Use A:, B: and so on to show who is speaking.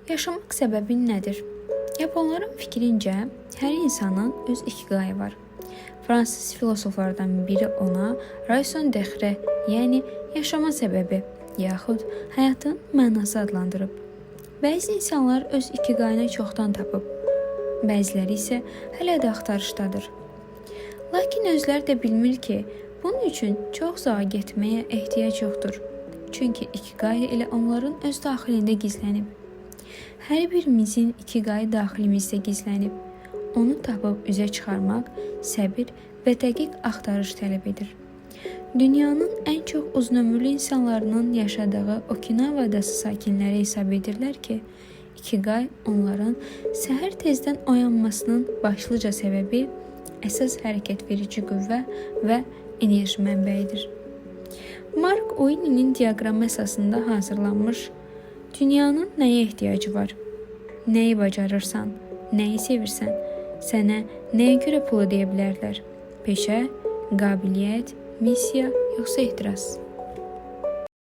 A: Yaşamaq səbəbin nədir? Yaponların fikrincə, hər insanın öz ikiqayı var. Fransız filosoflardan biri ona raison d'être, yəni yaşama səbəbi, yaxud həyatın mənası adlandırıb. Bəzi insanlar öz ikiqayını çoxdan tapıb, bəziləri isə hələ də axtarışdadır. Lakin özləri də bilmir ki, bunun üçün çox uzağa getməyə ehtiyac yoxdur. Çünki ikiqay elə onların öz daxilində gizlənib. Hər birimizin ikiqayı daxilimizdə gizlənib. Onu tapıb üzə çıxarmaq səbir və dəqiq axtarış tələb edir. Dünyanın ən çox uzunömürlü insanlarının yaşadığı Okinawa adası sakinləri hesab edirlər ki, ikiqay onların səhər tezdən oyanmasının başlıca səbəbi əsas hərəkət verici qüvvə və enerji mənbəyidir. Mark Oyninin diaqramı əsasında hazırlanmış dünyanın nəyə ehtiyacı var? Nəyi bacarırsan? Nəyi sevirsən? Sənə nəyə görə pul ödəyə bilərlər? Peşə, qabiliyyət, missiya yoxsa ehtiras?